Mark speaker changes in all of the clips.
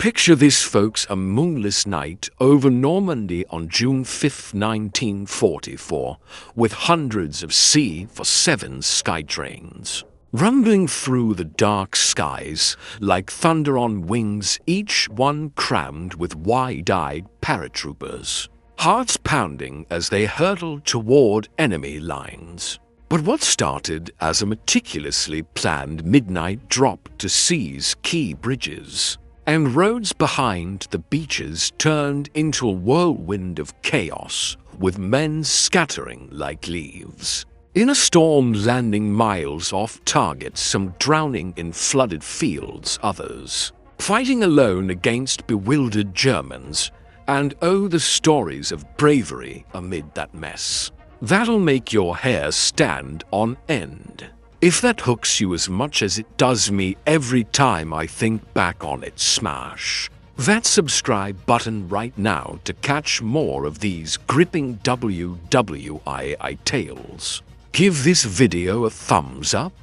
Speaker 1: Picture this, folks, a moonless night over Normandy on June 5th, 1944, with hundreds of C-47 Skytrains rumbling through the dark skies like thunder on wings, each one crammed with wide-eyed paratroopers, hearts pounding as they hurtled toward enemy lines. But what started as a meticulously planned midnight drop to seize key bridges and roads behind the beaches turned into a whirlwind of chaos, with men scattering like leaves in a storm, landing miles off target, some drowning in flooded fields, others fighting alone against bewildered Germans. And oh, the stories of bravery amid that mess. That'll make your hair stand on end, if that hooks you as much as it does me every time I think back on it. Smash that subscribe button right now to catch more of these gripping WWII tales. Give this video a thumbs up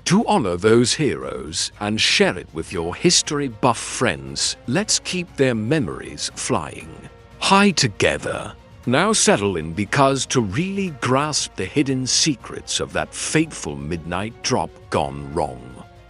Speaker 1: to honor those heroes and share it with your history buff friends. Let's keep their memories flying high together. Now settle in, because to really grasp the hidden secrets of that fateful midnight drop gone wrong,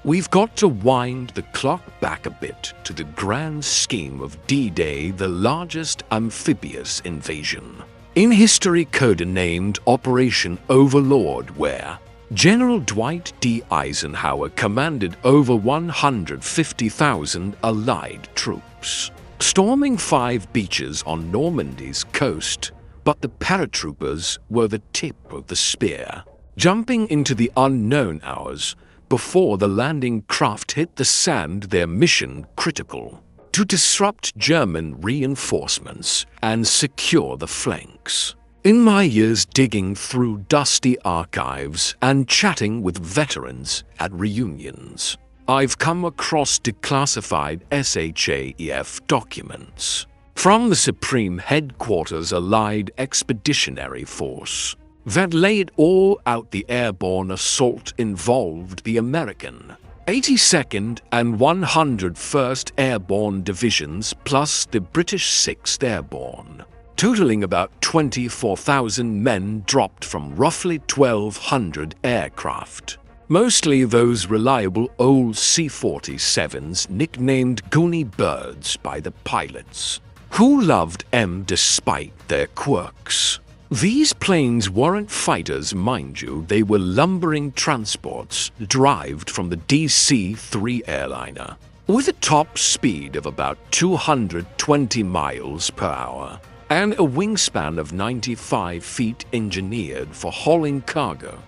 Speaker 1: we've got to wind the clock back a bit to the grand scheme of D-Day, the largest amphibious invasion in history, codenamed Operation Overlord, where General Dwight D. Eisenhower commanded over 150,000 Allied troops, storming 5 beaches on Normandy's coast. But the paratroopers were the tip of the spear, jumping into the unknown hours before the landing craft hit the sand, their mission critical to disrupt German reinforcements and secure the flanks. In my years digging through dusty archives and chatting with veterans at reunions, I've come across declassified SHAEF documents from the Supreme Headquarters Allied Expeditionary Force that laid all out. The airborne assault involved the American 82nd and 101st Airborne Divisions plus the British 6th Airborne, totaling about 24,000 men dropped from roughly 1,200 aircraft, mostly those reliable old C-47s nicknamed Goony birds by the pilots, who loved them despite their quirks. These planes weren't fighters, mind you. They were lumbering transports derived from the DC-3 airliner, with a top speed of about 220 miles per hour and a wingspan of 95 feet, engineered for hauling cargo,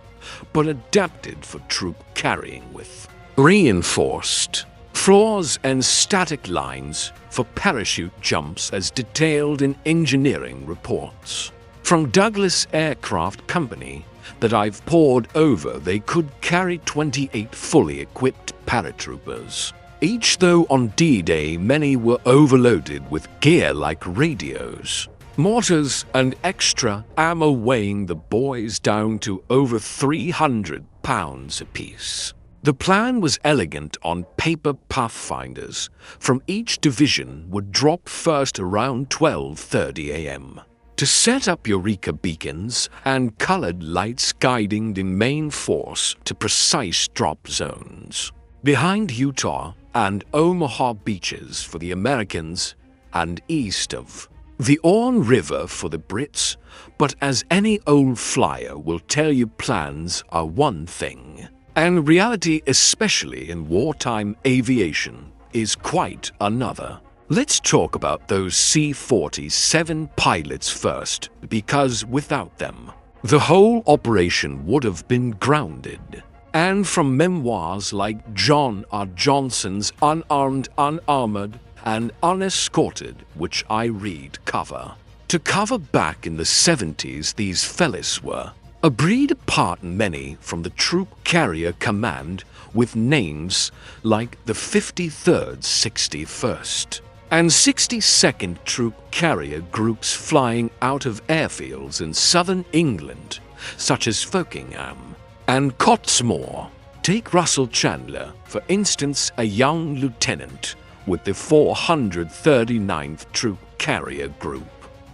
Speaker 1: but adapted for troop carrying, with reinforced floors and static lines for parachute jumps as detailed in engineering reports from Douglas Aircraft Company that I've pored over. They could carry 28 fully equipped paratroopers each, though on D-Day many were overloaded with gear like radios, mortars, and extra ammo, weighing the boys down to over 300 pounds apiece. The plan was elegant on paper. Pathfinders from each division would drop first around 12:30 a.m. to set up Eureka beacons and colored lights guiding the main force to precise drop zones behind Utah and Omaha beaches for the Americans and east of the Orne River for the Brits. But as any old flyer will tell you, plans are one thing, and reality, especially in wartime aviation, is quite another. Let's talk about those C-47 pilots first, because without them, the whole operation would have been grounded. And from memoirs like John R. Johnson's Unarmed, Unarmored, and Unescorted, which I read cover to cover back in the 70s, these fellas were a breed apart, many from the Troop Carrier Command, with names like the 53rd, 61st, and 62nd Troop Carrier Groups flying out of airfields in southern England, such as Wokingham and Cottesmore. Take Russell Chandler, for instance, a young lieutenant with the 439th Troop Carrier Group,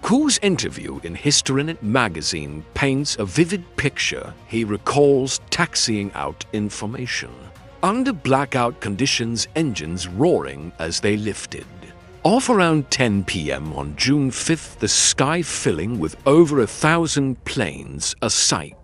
Speaker 1: whose interview in HistoryNet magazine paints a vivid picture. He recalls taxiing out information. Under blackout conditions, engines roaring as they lifted. Off around 10 p.m. on June 5th, the sky filling with over 1,000 planes, a sight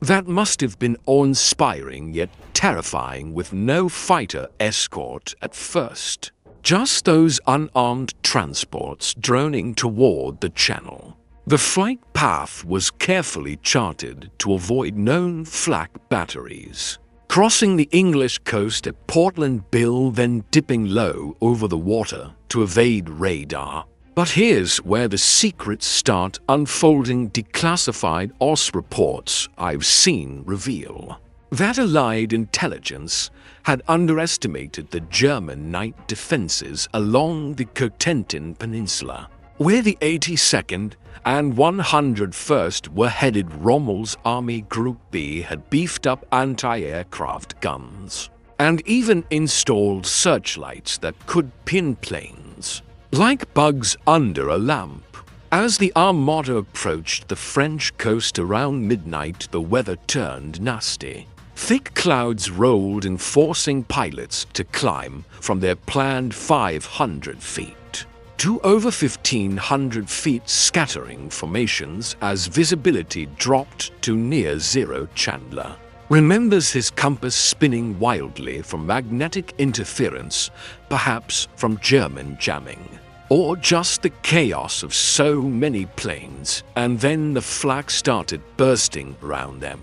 Speaker 1: that must have been awe-inspiring yet terrifying, with no fighter escort at first. Just those unarmed transports droning toward the channel. The flight path was carefully charted to avoid known flak batteries, crossing the English coast at Portland Bill, then dipping low over the water to evade radar. But here's where the secrets start unfolding. Declassified OSS reports I've seen reveal that Allied intelligence had underestimated the German night defenses along the Cotentin Peninsula, where the 82nd and 101st were headed. Rommel's Army Group B had beefed up anti-aircraft guns and even installed searchlights that could pin planes like bugs under a lamp. As the Armada approached the French coast around midnight, the weather turned nasty. Thick clouds rolled in, forcing pilots to climb from their planned 500 feet to over 1,500 feet, scattering formations as visibility dropped to near zero. Chandler remembers his compass spinning wildly from magnetic interference, perhaps from German jamming, or just the chaos of so many planes. And then the flak started bursting around them.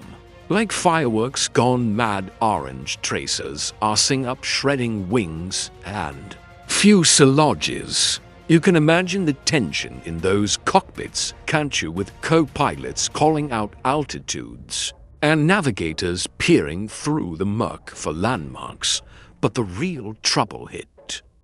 Speaker 1: Like fireworks gone mad, orange tracers arcing up, shredding wings and fuselages. You can imagine the tension in those cockpits, can't you, with co-pilots calling out altitudes and navigators peering through the murk for landmarks. But the real trouble hit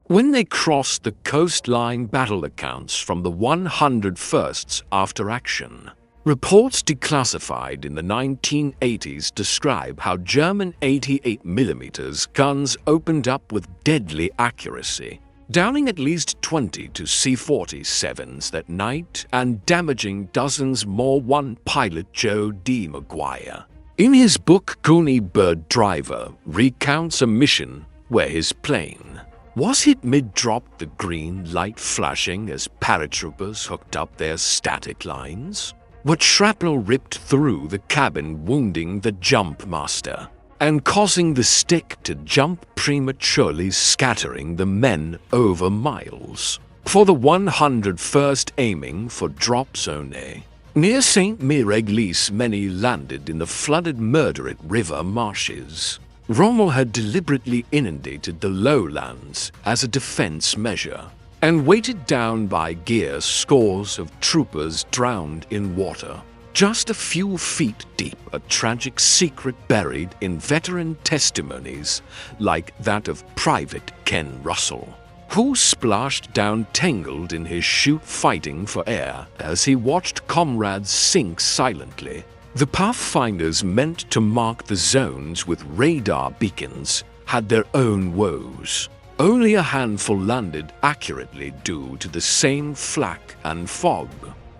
Speaker 1: when they crossed the coastline. Battle accounts from the 101st after action. Reports declassified in the 1980s describe how German 88mm guns opened up with deadly accuracy, downing at least 20 to C-47s that night and damaging dozens more. One pilot, Joe D. Maguire, in his book Goony Bird Driver, recounts a mission where his plane was hit mid-drop, the green light flashing as paratroopers hooked up their static lines. But shrapnel ripped through the cabin, wounding the jump master and causing the stick to jump prematurely, scattering the men over miles. For the 101st, aiming for drop zone A near St. Mireglise, many landed in the flooded Murderate River marshes. Rommel had deliberately inundated the lowlands as a defense measure, and weighted down by gear, scores of troopers drowned in water. Just a few feet deep, a tragic secret buried in veteran testimonies like that of Private Ken Russell, who splashed down tangled in his chute, fighting for air as he watched comrades sink silently. The Pathfinders, meant to mark the zones with radar beacons, had their own woes. Only a handful landed accurately due to the same flak and fog,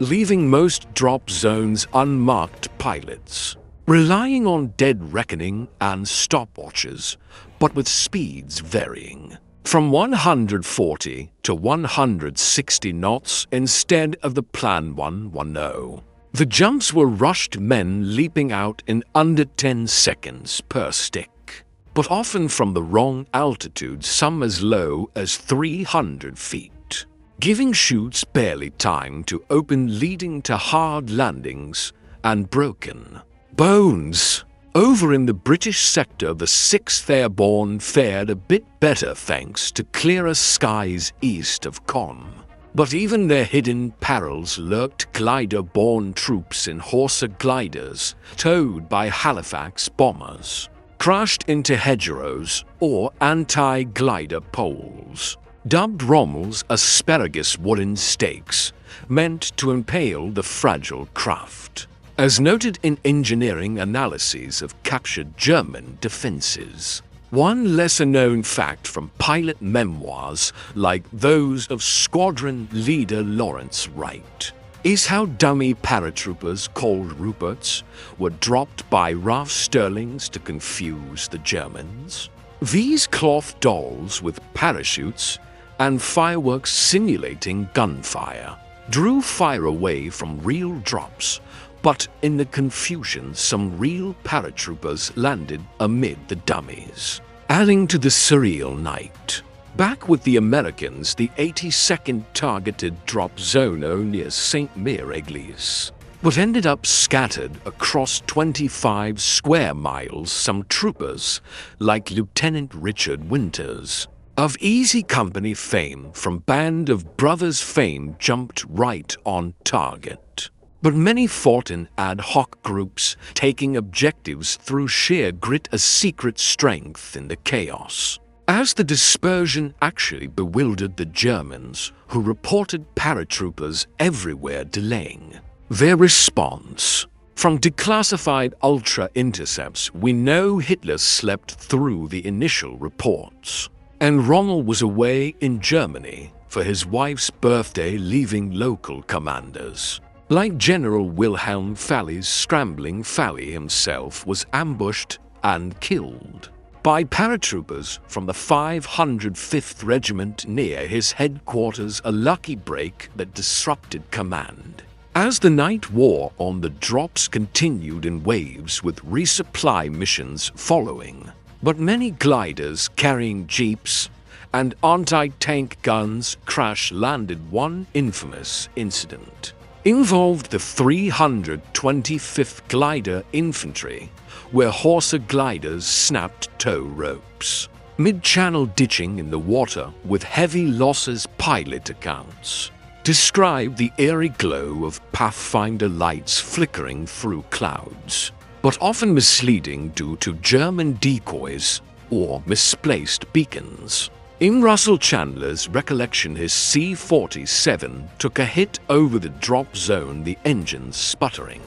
Speaker 1: leaving most drop zones unmarked. Pilots relying on dead reckoning and stopwatches, but with speeds varying from 140 to 160 knots instead of the planned 110. The jumps were rushed, men leaping out in under 10 seconds per stick, but often from the wrong altitude, some as low as 300 feet, giving chutes barely time to open, leading to hard landings and broken bones. Over in the British sector, the 6th Airborne fared a bit better thanks to clearer skies east of Con. But even their hidden perils lurked. Glider-borne troops in Horsa gliders, towed by Halifax bombers, crashed into hedgerows or anti-glider poles, dubbed Rommel's Asparagus wooden stakes, meant to impale the fragile craft. As noted in engineering analyses of captured German defenses, One lesser-known fact from pilot memoirs, like those of squadron leader Lawrence Wright, is how dummy paratroopers called Ruperts were dropped by RAF Sterlings to confuse the Germans. These cloth dolls with parachutes and fireworks simulating gunfire drew fire away from real drops, but in the confusion some real paratroopers landed amid the dummies, adding to the surreal night. Back with the Americans, the 82nd targeted drop Zono near St. Mere-Église, but ended up scattered across 25 square miles. Some troopers, like Lieutenant Richard Winters, of Easy Company fame from Band of Brothers fame, jumped right on target. But many fought in ad hoc groups, taking objectives through sheer grit, a secret strength in the chaos. As the dispersion actually bewildered the Germans, who reported paratroopers everywhere delaying their response. From declassified ultra-intercepts, we know Hitler slept through the initial reports, and Rommel was away in Germany for his wife's birthday, leaving local commanders. Like General Wilhelm Fali's scrambling, Fali himself was ambushed and killed by paratroopers from the 505th Regiment near his headquarters, a lucky break that disrupted command. As the night war on the drops continued in waves, with resupply missions following, but many gliders carrying jeeps and anti-tank guns crash-landed. One infamous incident involved the 325th Glider Infantry, where Horsa gliders snapped tow ropes mid-channel, ditching in the water with heavy losses. Pilot accounts describe the eerie glow of Pathfinder lights flickering through clouds, but often misleading due to German decoys or misplaced beacons. In Russell Chandler's recollection, his C-47 took a hit over the drop zone, the engines sputtering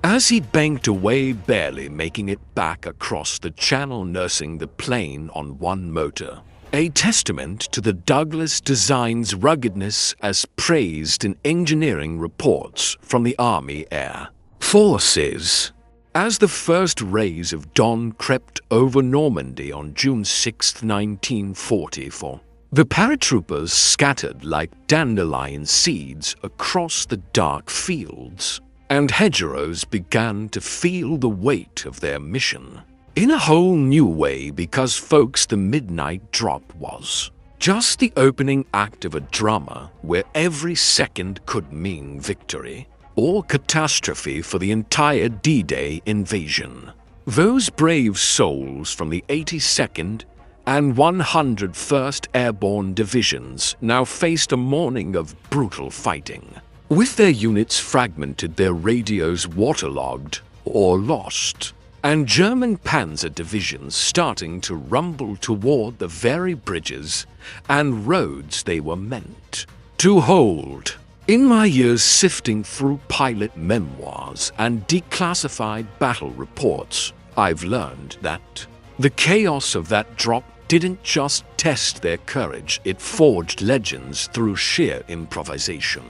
Speaker 1: as he banked away, barely making it back across the channel, nursing the plane on one motor. A testament to the Douglas design's ruggedness as praised in engineering reports from the Army Air Forces. As the first rays of dawn crept over Normandy on June 6, 1944, the paratroopers scattered like dandelion seeds across the dark fields, and hedgerows began to feel the weight of their mission in a whole new way, because, folks, the midnight drop was just the opening act of a drama where every second could mean victory or catastrophe for the entire D-Day invasion. Those brave souls from the 82nd and 101st Airborne Divisions now faced a morning of brutal fighting, with their units fragmented, their radios waterlogged or lost, and German panzer divisions starting to rumble toward the very bridges and roads they were meant to hold. In my years sifting through pilot memoirs and declassified battle reports, I've learned that the chaos of that drop didn't just test their courage, it forged legends through sheer improvisation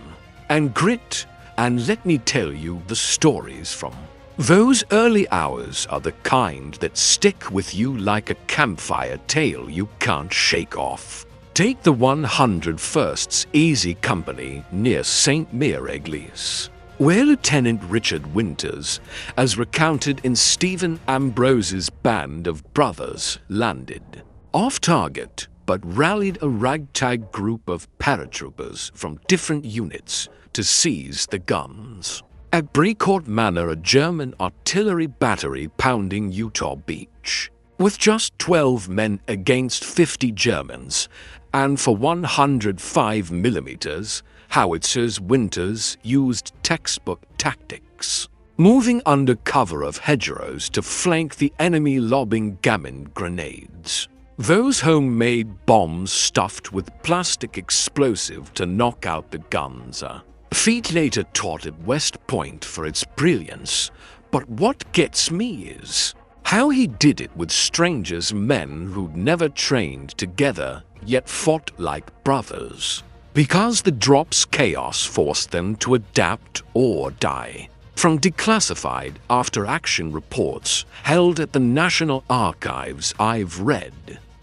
Speaker 1: and grit. And let me tell you, the stories from those early hours are the kind that stick with you like a campfire tale you can't shake off. Take the 101st Easy Company near St. Mere-Église, where Lieutenant Richard Winters, as recounted in Stephen Ambrose's Band of Brothers, landed off target but rallied a ragtag group of paratroopers from different units to seize the guns. At Brecourt Manor, a German artillery battery pounding Utah Beach, with just 12 men against 50 Germans, and for 105mm howitzers, Winters used textbook tactics, moving under cover of hedgerows to flank the enemy, lobbing gammon grenades, those homemade bombs stuffed with plastic explosive to knock out the guns. Feat later taught at West Point for its brilliance, but what gets me is How he did it with strangers, men who'd never trained together yet fought like brothers. Because the drop's chaos forced them to adapt or die. From declassified after-action reports held at the National Archives I've read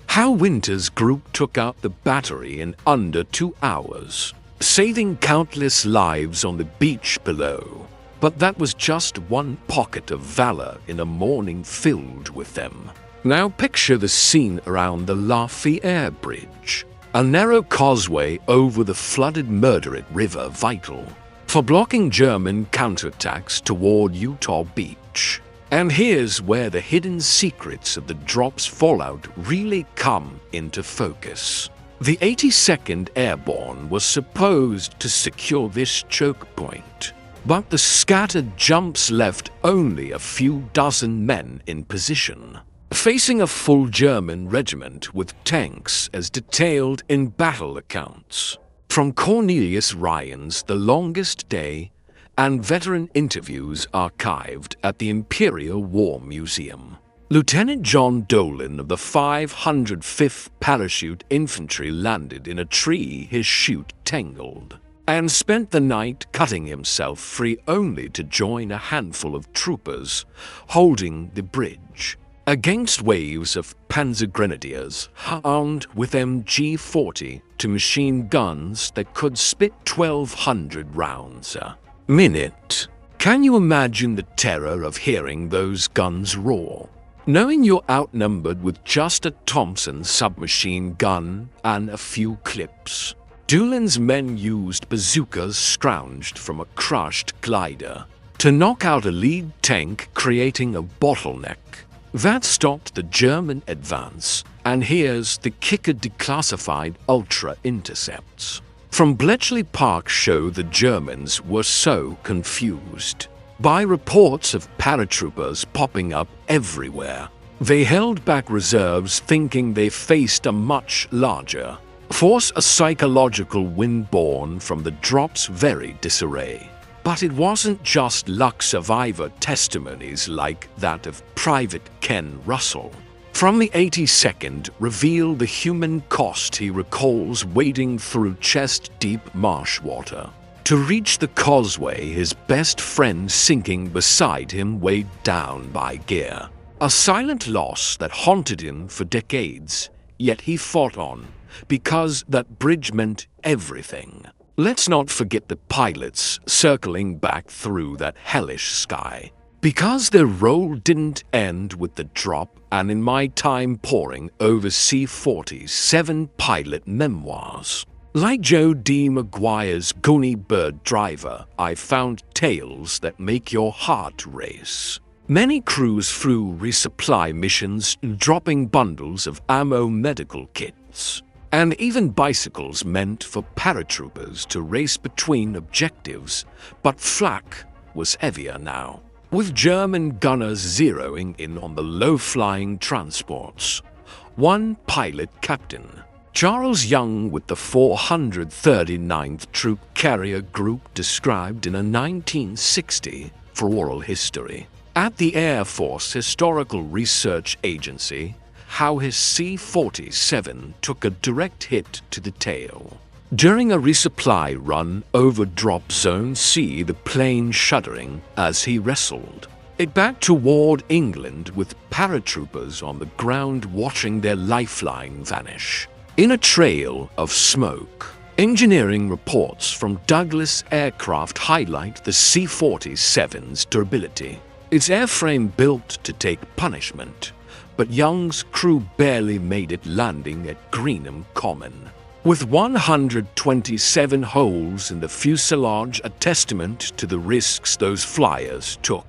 Speaker 1: how Winter's group took out the battery in under 2 hours, saving countless lives on the beach below. But that was just one pocket of valor in a morning filled with them. Now picture the scene around the Lafayette Bridge, a narrow causeway over the flooded Murderate River, vital for blocking German counterattacks toward Utah Beach. And here's where the hidden secrets of the drop's fallout really come into focus. The 82nd Airborne was supposed to secure this choke point, but the scattered jumps left only a few dozen men in position, facing a full German regiment with tanks as detailed in battle accounts. From Cornelius Ryan's The Longest Day and veteran interviews archived at the Imperial War Museum. Lieutenant John Dolan of the 505th Parachute Infantry landed in a tree his chute tangled, and spent the night cutting himself free only to join a handful of troopers holding the bridge against waves of Panzer Grenadiers armed with MG-40 to machine guns that could spit 1,200 rounds a minute. Can you imagine the terror of hearing those guns roar? Knowing you're outnumbered with just a Thompson submachine gun and a few clips. Dolan's men used bazookas scrounged from a crushed glider to knock out a lead tank, creating a bottleneck that stopped the German advance. And here's the kicker: declassified ultra intercepts from Bletchley Park show the Germans were so confused by reports of paratroopers popping up everywhere. They held back reserves, thinking they faced a much larger force, a psychological wind born from the drop's very disarray. But it wasn't just luck. Survivor testimonies like that of Private Ken Russell from the 82nd reveal the human cost. He recalls wading through chest-deep marsh water to reach the causeway, his best friend sinking beside him, weighed down by gear. A silent loss that haunted him for decades, yet he fought on, because that bridge meant everything. Let's not forget the pilots circling back through that hellish sky, because their role didn't end with the drop. And in my time poring over C-47 pilot memoirs, like Joe D. Maguire's Goony Bird Driver, I found tales that make your heart race. Many crews flew resupply missions, dropping bundles of ammo, medical kits, and even bicycles meant for paratroopers to race between objectives. But Flak was heavier now, with German gunners zeroing in on the low-flying transports. One pilot, Captain Charles Young with the 439th Troop Carrier Group, described in a 1960 for Oral History at the Air Force Historical Research Agency how his C-47 took a direct hit to the tail during a resupply run over Drop Zone C, the plane shuddering as he wrestled it back toward England, with paratroopers on the ground watching their lifeline vanish in a trail of smoke. Engineering reports from Douglas Aircraft highlight the C-47's durability. Its airframe built to take punishment, but Young's crew barely made it, landing at Greenham Common with 127 holes in the fuselage, a testament to the risks those flyers took.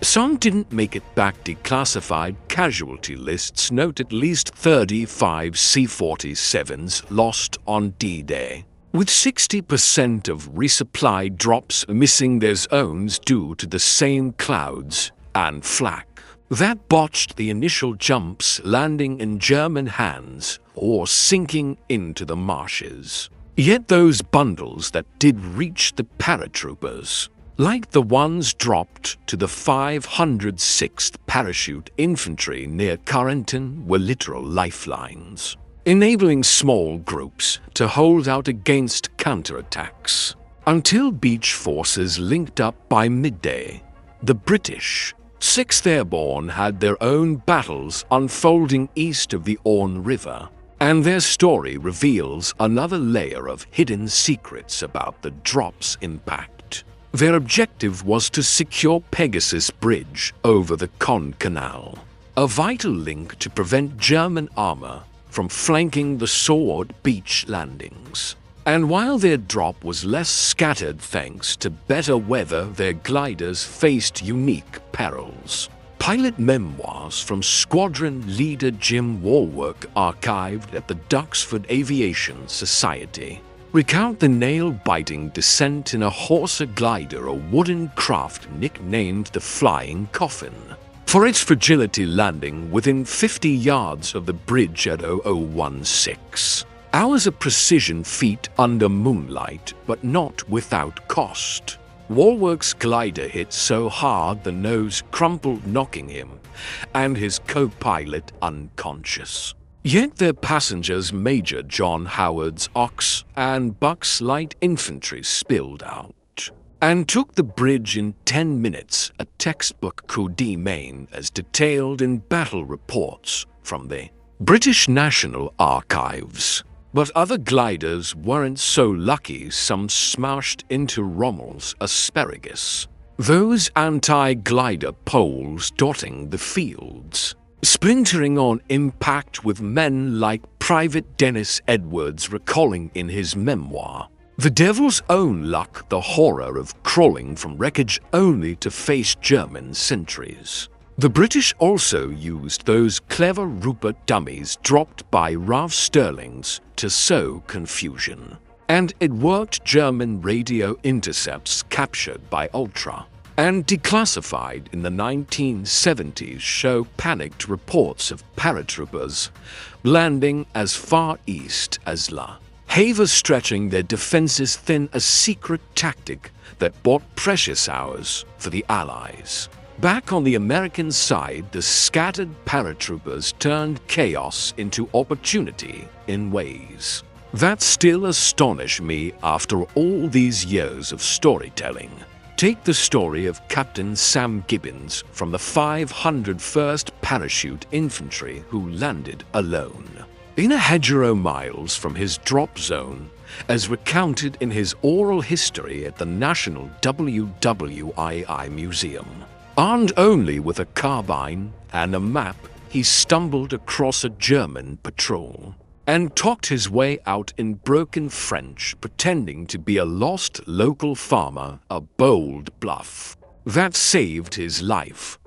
Speaker 1: Some didn't make it back. Declassified casualty lists note at least 35 C-47s lost on D-Day, with 60% of resupplied drops missing their owns due to the same clouds and flak that botched the initial jumps, landing in German hands or sinking into the marshes. Yet those bundles that did reach the paratroopers like the ones dropped to the 506th Parachute Infantry near Carrington, were literal lifelines, enabling small groups to hold out against counterattacks. Until beach forces linked up by midday, the British 6th Airborne had their own battles unfolding east of the Orne River, and their story reveals another layer of hidden secrets about the drop's impact. Their objective was to secure Pegasus Bridge over the Con Canal, a vital link to prevent German armor from flanking the Sword beach landings. And while their drop was less scattered thanks to better weather, their gliders faced unique perils. Pilot memoirs from squadron leader Jim Warwick, archived at the Duxford Aviation Society, recount the nail-biting descent in a Horsa glider, a wooden craft nicknamed the Flying Coffin, for its fragility landing within 50 yards of the bridge at 0016. Ours a precision feat under moonlight, but not without cost. Warwick's glider hit so hard the nose crumpled, knocking him and his co-pilot unconscious. Yet their passengers, Major John Howard's Ox and Buck's light infantry, spilled out and took the bridge in 10 minutes, a textbook coup de main as detailed in battle reports from the British National Archives. But other gliders weren't so lucky. Some smashed into Rommel's Asparagus, those anti-glider poles dotting the fields, splintering on impact, with men like Private Dennis Edwards recalling in his memoir, "The devil's own luck, the horror of crawling from wreckage only to face German sentries." The British also used those clever Rupert dummies dropped by RAF Sterlings to sow confusion. And it worked. German radio intercepts captured by Ultra and declassified in the 1970s show panicked reports of paratroopers landing as far east as La Havre, stretching their defenses thin, a secret tactic that bought precious hours for the Allies. Back on the American side, the scattered paratroopers turned chaos into opportunity in ways that still astonish me after all these years of storytelling. Take the story of Captain Sam Gibbons from the 501st Parachute Infantry, who landed alone in a hedgerow miles from his drop zone, as recounted in his oral history at the National WWII Museum. Armed only with a carbine and a map, he stumbled across a German patrol and talked his way out in broken French, pretending to be a lost local farmer, a bold bluff that saved his life.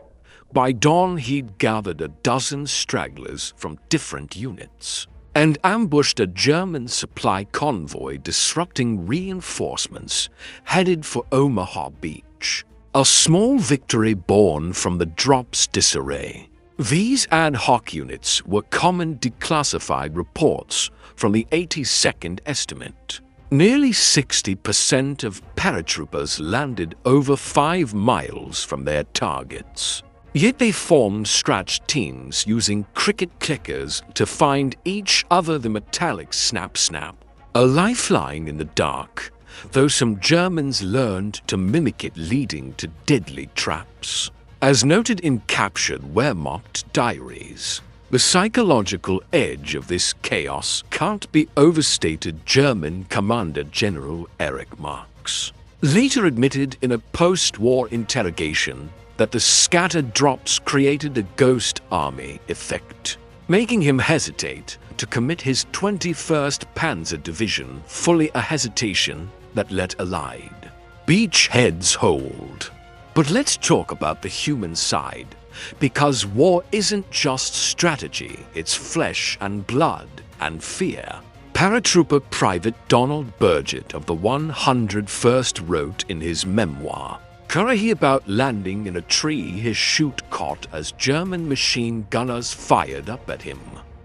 Speaker 1: By dawn, he'd gathered a dozen stragglers from different units and ambushed a German supply convoy, disrupting reinforcements headed for Omaha Beach. A small victory born from the drop's disarray. These ad hoc units were common declassified reports from the 82nd estimate. Nearly 60% of paratroopers landed over 5 miles from their targets. Yet they formed stretch teams using cricket clickers to find each other, the metallic snap-snap, a lifeline in the dark, though some Germans learned to mimic it, leading to deadly traps. As noted in captured Wehrmacht diaries, the psychological edge of this chaos can't be overstated. German Commander General Erich Marx later admitted in a post-war interrogation that the scattered drops created a ghost army effect, making him hesitate to commit his 21st Panzer Division, fully a hesitation that let allied beachheads hold. But let's talk about the human side, because war isn't just strategy, it's flesh and blood and fear. Paratrooper Private Donald Burgett of the 101st wrote in his memoir, "Curry about landing in a tree his chute caught as German machine gunners fired up at him.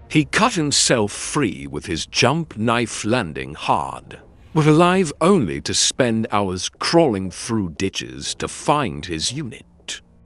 Speaker 1: He cut himself free with his jump knife, landing hard but alive only to spend hours crawling through ditches to find his unit.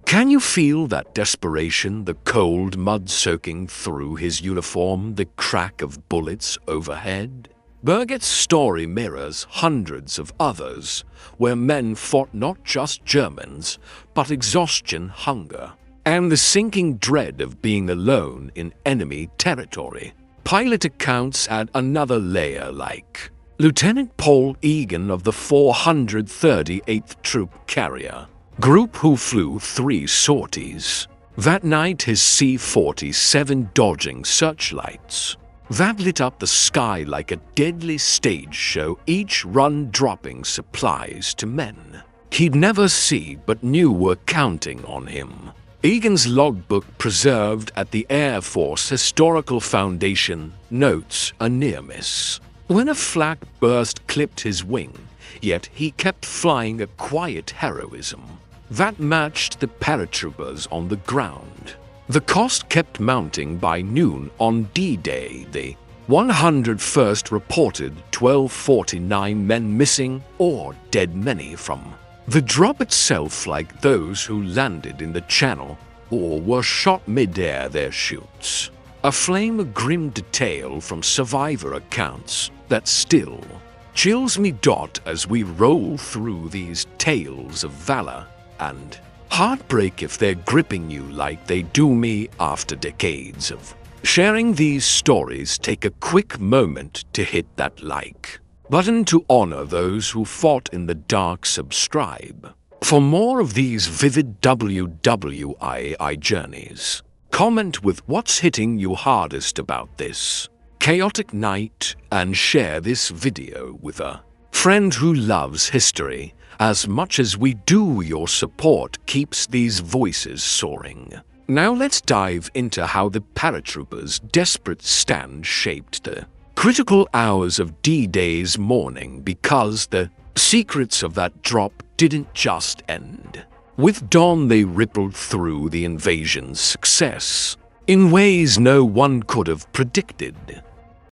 Speaker 1: Can you feel that desperation, the cold mud soaking through his uniform, the crack of bullets overhead? Birgit's story mirrors hundreds of others, where men fought not just Germans, but exhaustion, hunger, and the sinking dread of being alone in enemy territory. Pilot accounts add another layer, like Lieutenant Paul Egan of the 438th Troop Carrier Group, who flew 3 sorties. That night his C-47 dodging searchlights that lit up the sky like a deadly stage show, each run dropping supplies to men he'd never see but knew were counting on him. Egan's logbook, preserved at the Air Force Historical Foundation, notes a near miss. When a flak burst clipped his wing, yet he kept flying a quiet heroism that matched the paratroopers on the ground. The cost kept mounting. By noon on D-Day, the 101st reported 1249 men missing or dead, many from the drop itself, like those who landed in the channel or were shot mid-air their chutes. A flame of grim detail from survivor accounts that still chills me as we roll through these tales of valor and heartbreak, if they're gripping you like they do me after decades of sharing these stories. Take a quick moment to hit that like button to honor those who fought in the dark. Subscribe for more of these vivid WWII journeys. Comment with what's hitting you hardest about this chaotic night, and share this video with a friend who loves history as much as we do. Your support keeps these voices soaring. Now let's dive into how the paratroopers' desperate stand shaped the critical hours of D-Day's morning, because the secrets of that drop didn't just end with dawn. They rippled through the invasion's success in ways no one could have predicted.